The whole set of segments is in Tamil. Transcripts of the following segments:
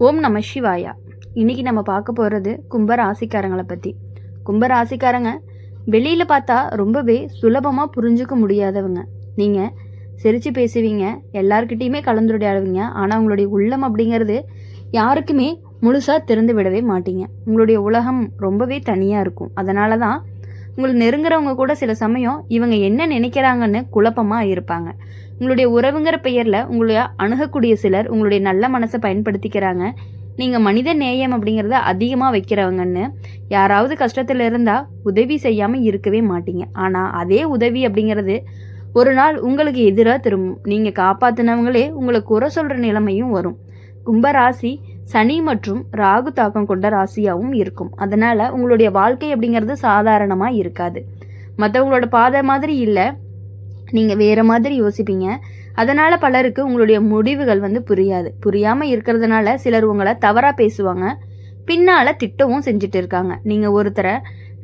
ஓம் நம சிவாயா. இன்னைக்கு நம்ம பார்க்க போகிறது கும்பராசிக்காரங்களை பற்றி. கும்பராசிக்காரங்க வெளியில் பார்த்தா ரொம்பவே சுலபமாக புரிஞ்சுக்க முடியாதவங்க. நீங்கள் சிரித்து பேசுவீங்க, எல்லார்கிட்டையுமே கலந்துரையாடுவீங்க. ஆனால் உங்களுடைய உள்ளம் அப்படிங்கிறது யாருக்குமே முழுசாக திறந்து விடவே மாட்டீங்க. உங்களுடைய உலகம் ரொம்பவே தனியாக இருக்கும். அதனால தான் உங்களுக்கு நெருங்குறவங்க கூட சில சமயம் இவங்க என்ன நினைக்கிறாங்கன்னு குழப்பமாக இருப்பாங்க. உங்களுடைய உறவுங்கிற பெயரில் உங்களுடைய அணுகக்கூடிய சிலர் உங்களுடைய நல்ல மனசை பயன்படுத்திக்கிறாங்க. நீங்கள் மனித நேயம் அப்படிங்கிறத அதிகமாக வைக்கிறவங்கன்னு யாராவது கஷ்டத்தில் இருந்தால் உதவி செய்யாமல் இருக்கவே மாட்டீங்க. ஆனால் அதே உதவி அப்படிங்கிறது ஒரு நாள் உங்களுக்கு எதிராக திரும்பும். நீங்கள் காப்பாற்றினவங்களே உங்களை குறை சொல்கிற நிலைமையும் வரும். கும்பராசி சனி மற்றும் ராகு தாக்கம் கொண்ட ராசியாகவும் இருக்கும். அதனால் உங்களுடைய வாழ்க்கை அப்படிங்கிறது சாதாரணமாக இருக்காது. மற்றவங்களோட பாதை மாதிரி இல்லை, நீங்கள் வேறு மாதிரி யோசிப்பீங்க. அதனால் பலருக்கு உங்களுடைய முடிவுகள் புரியாமல் இருக்கிறதுனால சிலர் உங்களை தவறாக பேசுவாங்க, பின்னால் திட்டவும் செஞ்சுட்டு இருக்காங்க. நீங்கள் ஒருத்தரை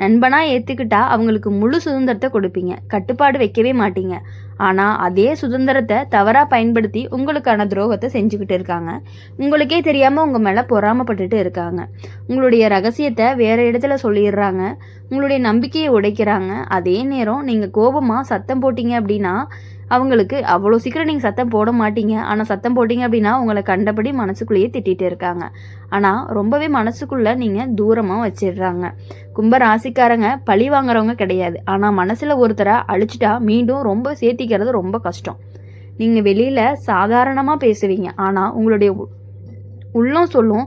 நண்பனாக ஏற்றுக்கிட்டா அவங்களுக்கு முழு சுதந்திரத்தை கொடுப்பீங்க, கட்டுப்பாடு வைக்கவே மாட்டீங்க. ஆனால் அதே சுதந்திரத்தை தவறாக பயன்படுத்தி உங்களுக்கான துரோகத்தை செஞ்சுக்கிட்டு இருக்காங்க. உங்களுக்கே தெரியாமல் உங்கள் மேலே பொறாமப்பட்டுட்டு இருக்காங்க. உங்களுடைய ரகசியத்தை வேறு இடத்துல சொல்லிடுறாங்க, உங்களுடைய நம்பிக்கையை உடைக்கிறாங்க. அதே நேரம் நீங்கள் கோபமாக சத்தம் போட்டீங்க அப்படின்னா அவங்களுக்கு அவ்வளோ சீக்கிரம் நீங்கள் சத்தம் போட மாட்டீங்க. ஆனால் சத்தம் போட்டிங்க அப்படின்னா உங்களை கண்டபடி மனசுக்குள்ளேயே திட்டிகிட்டு இருக்காங்க. ஆனால் ரொம்பவே மனசுக்குள்ளே நீங்கள் தூரமாக வச்சிடுறாங்க. கும்ப ராசிக்காரங்க பழி வாங்குறவங்க கிடையாது. ஆனால் மனசில் ஒருத்தரை அழிச்சிட்டா மீண்டும் ரொம்ப சேர்த்திக்கிறது ரொம்ப கஷ்டம். நீங்கள் வெளியில் சாதாரணமாக பேசுவீங்க, ஆனால் உங்களுடைய உள்ளம் சொல்லும்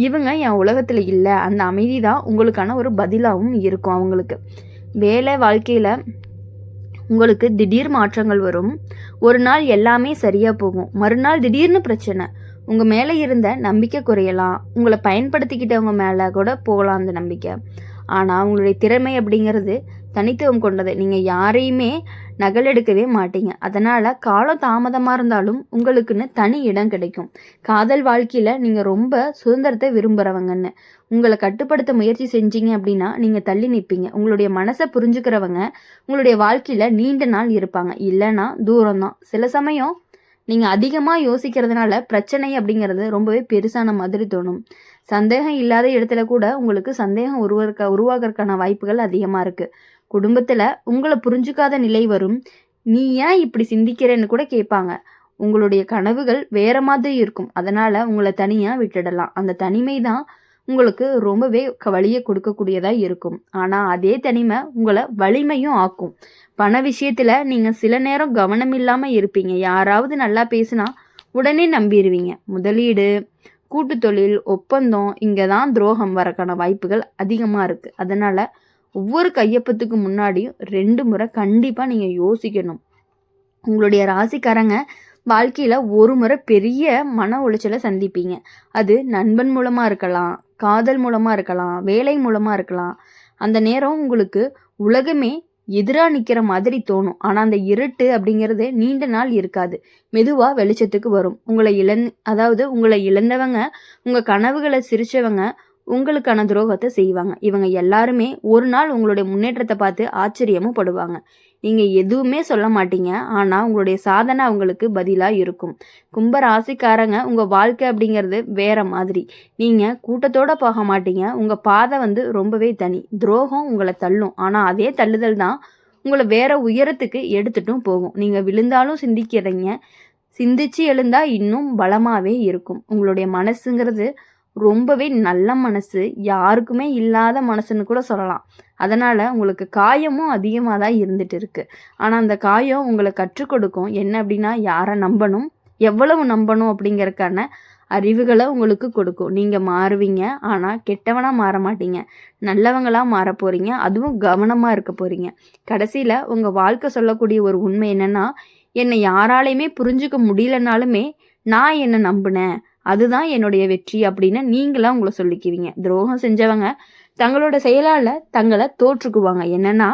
இவங்க என் உலகத்தில் இல்லை. அந்த அமைதி தான் உங்களுக்கான ஒரு பதிலாகவும் இருக்கும். அவங்களுக்கு வேலை வாழ்க்கையில் உங்களுக்கு திடீர் மாற்றங்கள் வரும். ஒரு நாள் எல்லாமே சரியாக போகும், மறுநாள் திடீர்னு பிரச்சனை. உங்கள் மேலே இருந்த நம்பிக்கை குறையலாம், உங்களை பயன்படுத்திக்கிட்டவங்க மேலே கூட போகலாம் அந்த நம்பிக்கை. ஆனால் உங்களுடைய திறமை அப்படிங்கிறது தனித்துவம் கொண்டது. நீங்கள் யாரையுமே நகலெடுக்கவே மாட்டீங்க. அதனால் காலம் தாமதமாக இருந்தாலும் உங்களுக்குன்னு தனி இடம் கிடைக்கும். காதல் வாழ்க்கையில் நீங்கள் ரொம்ப சுதந்திரத்தை விரும்புகிறவங்கன்னு உங்களை கட்டுப்படுத்த முயற்சி செஞ்சீங்க அப்படின்னா நீங்கள் தள்ளி நிற்பீங்க. உங்களுடைய மனசை புரிஞ்சுக்கிறவங்க உங்களுடைய வாழ்க்கையில் நீண்ட நாள் இருப்பாங்க, இல்லைன்னா தூரம்தான். சில சமயம் நீங்கள் அதிகமாக யோசிக்கிறதுனால பிரச்சனை அப்படிங்கிறது ரொம்பவே பெருசான மாதிரி தோணும். சந்தேகம் இல்லாத இடத்துல கூட உங்களுக்கு சந்தேகம் உருவாகிறதுக்கான வாய்ப்புகள் அதிகமாக இருக்குது. குடும்பத்தில் உங்களை புரிஞ்சுக்காத நிலை வரும். நீ ஏன் இப்படி சிந்திக்கிறேன்னு கூட கேட்பாங்க. உங்களுடைய கனவுகள் வேற மாதிரி இருக்கும். அதனால் உங்களை தனியாக விட்டுடலாம். அந்த தனிமை தான் உங்களுக்கு ரொம்பவே வலியை கொடுக்கக்கூடியதாக இருக்கும். ஆனால் அதே தனிமை உங்களை வலிமையும் ஆக்கும். பண விஷயத்தில் நீங்கள் சில நேரம் கவனம் இல்லாமல் இருப்பீங்க. யாராவது நல்லா பேசினா உடனே நம்பிடுவீங்க. முதலீடு, கூட்டு தொழில், ஒப்பந்தம், இங்கே தான் துரோகம் வரக்கான வாய்ப்புகள் அதிகமாக இருக்குது. அதனால் ஒவ்வொரு கையொப்பத்துக்கு முன்னாடியும் 2 முறை கண்டிப்பாக நீங்கள் யோசிக்கணும். உங்களுடைய ராசிக்காரங்க வாழ்க்கையில் ஒரு முறை பெரிய மன உளைச்சலை சந்திப்பீங்க. அது நண்பன் மூலமாக இருக்கலாம், காதல் மூலமாக இருக்கலாம், வேலை மூலமாக இருக்கலாம். அந்த நேரம் உங்களுக்கு உலகமே எதிராக நிற்கிற மாதிரி தோணும். ஆனால் அந்த இருட்டு அப்படிங்கிறது நீண்ட நாள் இருக்காது, மெதுவாக வெளிச்சத்துக்கு வரும். உங்களை இழந்தவங்க, உங்கள் கனவுகளை சிரிச்சவங்க உங்களுக்கான துரோகத்தை செய்வாங்க. இவங்க எல்லாருமே ஒரு நாள் உங்களுடைய முன்னேற்றத்தை பார்த்து ஆச்சரியமும் படுவாங்க. நீங்கள் எதுவுமே சொல்ல மாட்டீங்க, ஆனால் உங்களுடைய சாதனை அவங்களுக்கு பதிலாக இருக்கும். கும்ப ராசிக்காரங்க உங்கள் வாழ்க்கை அப்படிங்கிறது வேற மாதிரி. நீங்கள் கூட்டத்தோடு போக மாட்டீங்க. உங்கள் பாதை ரொம்பவே தனி. துரோகம் உங்களை தள்ளும், ஆனால் அதே தள்ளுதல் தான் உங்களை வேற உயரத்துக்கு எடுத்துட்டும் போகும். நீங்கள் விழுந்தாலும் சிந்திச்சு எழுந்தால் இன்னும் பலமாகவே இருக்கும். உங்களுடைய மனசுங்கிறது ரொம்பவே நல்ல மனசு, யாருக்குமே இல்லாத மனசுன்னு கூட சொல்லலாம். அதனால் உங்களுக்கு காயமும் அதிகமாக தான் இருந்துட்டு இருக்குது. ஆனால் அந்த காயம் உங்களை கற்றுக் கொடுக்கும் என்ன அப்படின்னா யாரை நம்பணும், எவ்வளவு நம்பணும் அப்படிங்கிறதுக்கான அறிவுகளை உங்களுக்கு கொடுக்கும். நீங்கள் மாறுவீங்க, ஆனால் கெட்டவனாக மாற மாட்டீங்க, நல்லவங்களாக மாற போகிறீங்க. அதுவும் கவனமாக இருக்க போகிறீங்க. கடைசியில் உங்கள் வாழ்க்கை சொல்லக்கூடிய ஒரு உண்மை என்னென்னா, என்னை யாராலையுமே புரிஞ்சுக்க முடியலனாலுமே நான் என்னை நம்பினேன், அதுதான் என்னுடைய வெற்றி அப்படின்னு நீங்களாம் உங்களை சொல்லிக்குவீங்க. துரோகம் செஞ்சவங்க தங்களோட செயலால் தங்களை தோற்றுக்குவாங்க. என்னன்னா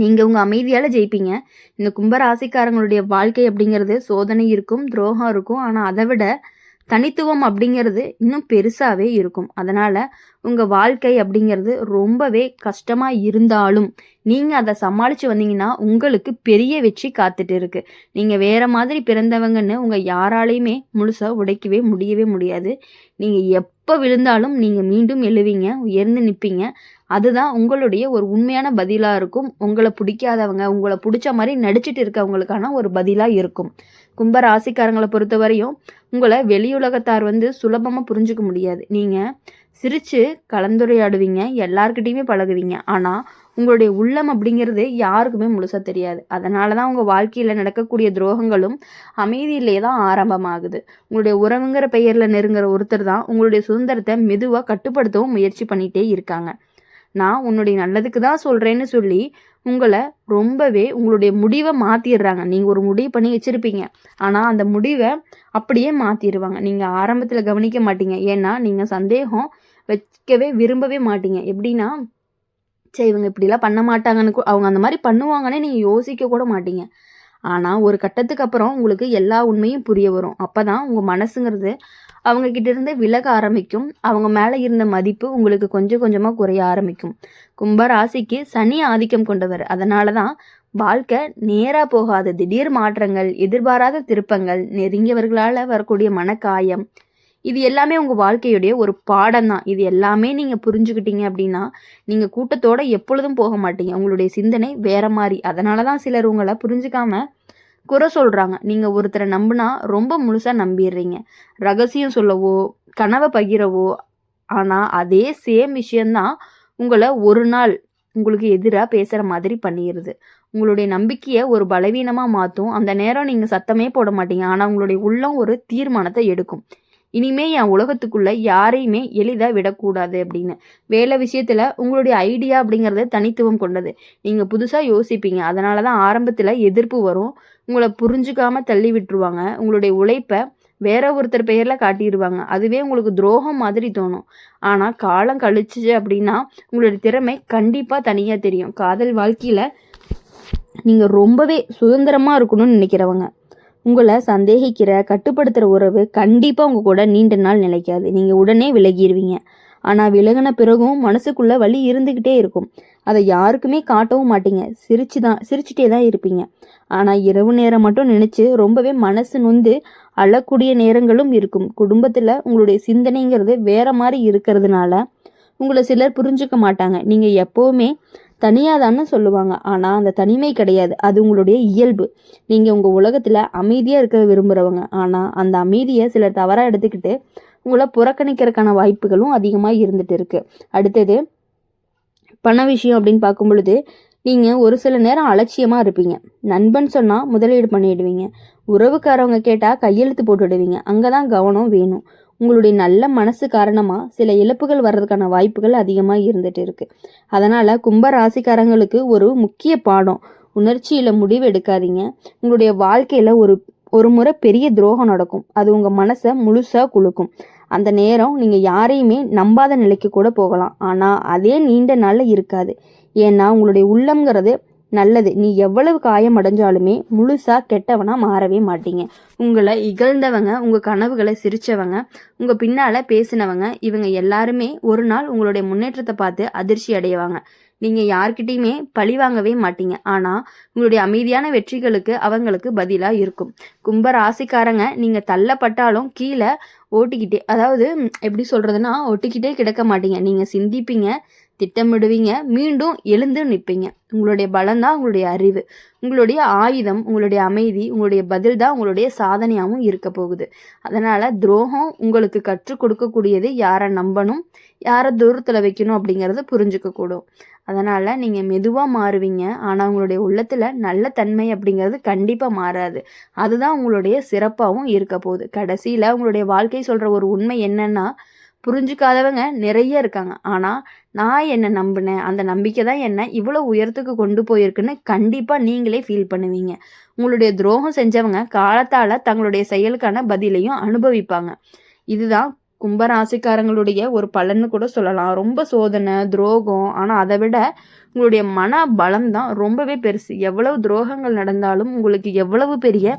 நீங்கள் உங்கள் அமைதியால் ஜெயிப்பீங்க. இந்த கும்பராசிக்காரங்களுடைய வாழ்க்கை அப்படிங்கிறது சோதனை இருக்கும், துரோகம் இருக்கும். ஆனால் அதை விட தனித்துவம் அப்படிங்கிறது இன்னும் பெருசாகவே இருக்கும். அதனால் உங்கள் வாழ்க்கை அப்படிங்கிறது ரொம்பவே கஷ்டமாக இருந்தாலும் நீங்கள் அதை சமாளித்து வந்தீங்கன்னா உங்களுக்கு பெரிய வெற்றி காத்துட்டு இருக்கு. நீங்கள் வேறு மாதிரி பிறந்தவங்கன்னு உங்கள் யாராலையுமே முழுசாக உடைக்கவே முடியவே முடியாது. நீங்கள் எப்போ விழுந்தாலும் நீங்கள் மீண்டும் எழுவீங்க, உயர்ந்து நிற்பீங்க. அதுதான் உங்களுடைய ஒரு உண்மையான பதிலாக இருக்கும். உங்களை பிடிக்காதவங்க, உங்களை பிடிச்ச மாதிரி நடிச்சிட்டு இருக்கவங்களுக்கான ஒரு பதிலாக இருக்கும். கும்ப ராசிக்காரங்களை பொறுத்தவரையும் உங்களை வெளியுலகத்தார் சுலபமாக புரிஞ்சுக்க முடியாது. நீங்கள் சிரித்து கலந்துரையாடுவீங்க, எல்லார்கிட்டையுமே பழகுவீங்க. ஆனால் உங்களுடைய உள்ளம் அப்படிங்கிறது யாருக்குமே முழுசாக தெரியாது. அதனால தான் உங்கள் வாழ்க்கையில் நடக்கக்கூடிய துரோகங்களும் அமைதியிலே தான் ஆரம்பமாகுது. உங்களுடைய உறவுங்கிற பெயரில் நெருங்குற ஒருத்தர் தான் உங்களுடைய சுதந்திரத்தை மெதுவாக கட்டுப்படுத்தவும் முயற்சி பண்ணிகிட்டே இருக்காங்க. நான் உன்னுடைய நல்லதுக்கு தான் சொல்கிறேன்னு சொல்லி உங்களை ரொம்பவே உங்களுடைய முடிவை மாற்றிடுறாங்க. நீங்கள் ஒரு முடிவு பண்ணி வச்சுருப்பீங்க, ஆனால் அந்த முடிவை அப்படியே மாற்றிடுவாங்க. நீங்கள் ஆரம்பத்தில் கவனிக்க மாட்டீங்க. ஏன்னா நீங்கள் சந்தேகம் வைக்கவே விரும்பவே மாட்டீங்க. எப்படின்னா, சரி இவங்க இப்படிலாம் பண்ண மாட்டாங்கன்னு அவங்க அந்த மாதிரி பண்ணுவாங்கன்னே நீங்கள் யோசிக்க கூட மாட்டீங்க. ஆனால் ஒரு கட்டத்துக்கு அப்புறம் உங்களுக்கு எல்லா உண்மையும் புரிய வரும். அப்போ தான் உங்கள் மனசுங்கிறது அவங்கக்கிட்ட இருந்து விலக ஆரம்பிக்கும். அவங்க மேலே இருந்த மதிப்பு உங்களுக்கு கொஞ்சம் கொஞ்சமாக குறைய ஆரம்பிக்கும். கும்ப ராசிக்கு சனி ஆதிக்கம் கொண்டவர். அதனால தான் வாழ்க்கை நேராக போகாத திடீர் மாற்றங்கள், எதிர்பாராத திருப்பங்கள், நெருங்கியவர்களால் வரக்கூடிய மனக்காயம், இது எல்லாமே உங்கள் வாழ்க்கையுடைய ஒரு பாடம் தான். இது எல்லாமே நீங்கள் புரிஞ்சுக்கிட்டீங்க அப்படின்னா நீங்கள் கூட்டத்தோடு எப்பொழுதும் போக மாட்டீங்க. உங்களுடைய சிந்தனை வேற மாதிரி. அதனால தான் சிலர் உங்களை புரிஞ்சுக்காம குறை சொல்கிறாங்க. நீங்கள் ஒருத்தரை நம்பினா ரொம்ப முழுசாக நம்பிடுறீங்க. ரகசியம் சொல்லவோ கனவை பகிரவோ, ஆனால் அதே சேம் விஷயந்தான் உங்களை ஒரு நாள் உங்களுக்கு எதிராக பேசுகிற மாதிரி பண்ணிடுது. உங்களுடைய நம்பிக்கையை ஒரு பலவீனமாக மாற்றும். அந்த நேரம் நீங்கள் சத்தமே போட மாட்டீங்க, ஆனால் உங்களுடைய உள்ளம் ஒரு தீர்மானத்தை எடுக்கும். இனிமே என் உலகத்துக்குள்ளே யாரையுமே எளிதாக விடக்கூடாது அப்படின்னு. வேலை விஷயத்தில் உங்களுடைய ஐடியா அப்படிங்கிறது தனித்துவம் கொண்டது. நீங்கள் புதுசாக யோசிப்பீங்க. அதனால தான் ஆரம்பத்தில் எதிர்ப்பு வரும். உங்களை புரிஞ்சுக்காம தள்ளி விட்டுருவாங்க. உங்களுடைய உழைப்பை வேற ஒருத்தர் பெயரில் காட்டிடுவாங்க. அதுவே உங்களுக்கு துரோகம் மாதிரி தோணும். ஆனால் காலம் கழிச்சு அப்படின்னா உங்களுடைய திறமை கண்டிப்பாக தனியாக தெரியும். காதல் வாழ்க்கையில் நீங்கள் ரொம்பவே சுதந்திரமாக இருக்கணும்னு நினைக்கிறவங்க, உங்களை சந்தேகிக்கிற கட்டுப்படுத்துகிற உறவு கண்டிப்பாக உங்கள் கூட நீண்ட நாள் நிலைக்காது. நீங்கள் உடனே விலகிடுவீங்க. ஆனால் விலகின பிறகும் மனசுக்குள்ளே வலி இருந்துக்கிட்டே இருக்கும். அதை யாருக்குமே காட்டவும் மாட்டீங்க. சிரிச்சுட்டே தான் இருப்பீங்க. ஆனால் இரவு நேரம் மட்டும் நினச்சி ரொம்பவே மனசு நொந்து அழக்கூடிய நேரங்களும் இருக்கும். குடும்பத்தில் உங்களுடைய சிந்தனைங்கிறது வேற மாதிரி இருக்கிறதுனால உங்களை சிலர் புரிஞ்சுக்க மாட்டாங்க. நீங்கள் எப்போவுமே தனியாக தானே சொல்லுவாங்க. ஆனால் அந்த தனிமை கிடையாது, அது உங்களுடைய இயல்பு. நீங்கள் உங்கள் உலகத்தில் அமைதியாக இருக்க விரும்புகிறவங்க. ஆனால் அந்த அமைதியை சிலர் தவறாக எடுத்துக்கிட்டு உங்களை புறக்கணிக்கிறதுக்கான வாய்ப்புகளும் அதிகமாக இருந்துட்டு இருக்கு. அடுத்தது பண விஷயம் அப்படின்னு பார்க்கும் பொழுது நீங்கள் ஒரு சில நேரம் அலட்சியமாக இருப்பீங்க. நண்பன் சொன்னால் முதலீடு பண்ணிடுவீங்க. உறவுக்காரவங்க கேட்டால் கையெழுத்து போட்டுடுவீங்க. அங்கே தான் கவனம் வேணும். உங்களுடைய நல்ல மனசு காரணமாக சில இழப்புகள் வர்றதுக்கான வாய்ப்புகள் அதிகமாக இருந்துட்டு இருக்கு. அதனால் கும்ப ராசிக்காரங்களுக்கு ஒரு முக்கிய பாடம், உணர்ச்சியில் முடிவு எடுக்காதீங்க. உங்களுடைய வாழ்க்கையில் ஒரு முறை பெரிய துரோகம் நடக்கும். அது உங்கள் மனசை முழுசாக குலுக்கும். அந்த நேரம் நீங்கள் யாரையுமே நம்பாத நிலைக்கு கூட போகலாம். ஆனால் அதே நீண்ட நாளில் இருக்காது. ஏன்னா உங்களுடைய உள்ளம்ங்கிறது நல்லது. நீ எவ்வளவு காயம் அடைஞ்சாலுமே முழுசாக கெட்டவனாக மாறவே மாட்டீங்க. உங்களை இகழ்ந்தவங்க, உங்கள் கனவுகளை சிரித்தவங்க, உங்கள் பின்னால் பேசினவங்க, இவங்க எல்லாருமே ஒரு நாள் உங்களுடைய முன்னேற்றத்தை பார்த்து அதிர்ச்சி அடைவாங்க. நீங்கள் யார்கிட்டையுமே பழி வாங்கவே மாட்டீங்க. ஆனால் உங்களுடைய அமைதியான வெற்றிகளுக்கு அவங்களுக்கு பதிலாக இருக்கும். கும்ப ராசிக்காரங்க நீங்கள் தள்ளப்பட்டாலும் கீழே ஓட்டிக்கிட்டே, அதாவது எப்படி சொல்கிறதுனா ஒட்டிக்கிட்டே கிடக்க மாட்டீங்க. நீங்கள் சிந்திப்பீங்க, திட்டமிடுவீங்க, மீண்டும் எழுந்து நிற்பீங்க. உங்களுடைய பலம் தான் உங்களுடைய அறிவு, உங்களுடைய ஆயுதம், உங்களுடைய அமைதி, உங்களுடைய பதில் தான் உங்களுடைய சாதனையாகவும் இருக்க போகுது. அதனால் துரோகம் உங்களுக்கு கற்றுக் கொடுக்கக்கூடியது யாரை நம்பணும், யாரை தூரத்தில் வைக்கணும் அப்படிங்கிறத புரிஞ்சுக்கக்கூடும். அதனால் நீங்கள் மெதுவாக மாறுவீங்க. ஆனால் உங்களுடைய உள்ளத்தில் நல்ல தன்மை அப்படிங்கிறது கண்டிப்பாக மாறாது. அதுதான் உங்களுடைய சிறப்பாகவும் இருக்க போகுது. கடைசியில் உங்களுடைய வாழ்க்கை சொல்கிற ஒரு உண்மை என்னன்னா, புரிஞ்சுக்காதவங்க நிறைய இருக்காங்க. ஆனால் நான் என்ன நம்பினேன், அந்த நம்பிக்கை தான் என்ன இவ்வளோ உயரத்துக்கு கொண்டு போயிருக்குன்னு கண்டிப்பாக நீங்களே ஃபீல் பண்ணுவீங்க. உங்களுடைய துரோகம் செஞ்சவங்க காலத்தால் தங்களுடைய செயலுக்கான பதிலையும் அனுபவிப்பாங்க. இதுதான் கும்பராசிக்காரங்களுடைய ஒரு பலன்னு கூட சொல்லலாம். ரொம்ப சோதனை, துரோகம், ஆனால் அதை விட உங்களுடைய மன பலம் தான் ரொம்பவே பெருசு. எவ்வளவு துரோகங்கள் நடந்தாலும், உங்களுக்கு எவ்வளவு பெரிய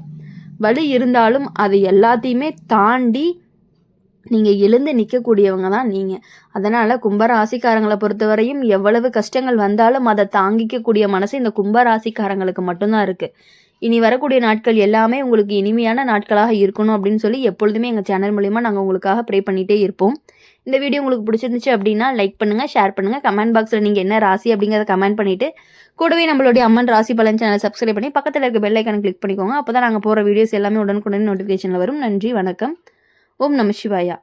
வலி இருந்தாலும், அது எல்லாத்தையுமே தாண்டி நீங்கள் எழுந்து நிற்கக்கூடியவங்க தான் நீங்கள். அதனால் கும்பராசிக்காரங்களை பொறுத்தவரையும் எவ்வளவு கஷ்டங்கள் வந்தாலும் அதை தாங்கிக்கக்கூடிய மனசு இந்த கும்பராசிக்காரங்களுக்கு மட்டும்தான் இருக்குது. இனி வரக்கூடிய நாட்கள் எல்லாமே உங்களுக்கு இனிமையான நாட்களாக இருக்கணும் அப்படின்னு சொல்லி எப்பொழுதுமே எங்கள் சேனல் மூலிமா நாங்கள் உங்களுக்காக ப்ரே பண்ணிகிட்டே இருப்போம். இந்த வீடியோ உங்களுக்கு பிடிச்சிருந்துச்சு அப்படின்னா லைக் பண்ணுங்கள், ஷேர் பண்ணுங்கள், கமெண்ட் பாக்ஸில் நீங்கள் என்ன ராசி அப்படிங்கிறத கமெண்ட் பண்ணிவிட்டு கூடவே நம்மளுடைய அம்மன் ராசி பலன் சேனல் சப்ஸ்கிரைப் பண்ணி பக்கத்தில் இருக்க பெல் ஐக்கானை கிளிக் பண்ணிக்கோங்க. அப்போ தான் நாங்கள் போகிற வீடியோஸ் எல்லாமே உடனுக்குடன் நோட்டிஃபிகேஷனில் வரும். நன்றி, வணக்கம். ஓம் நம சிவாயா.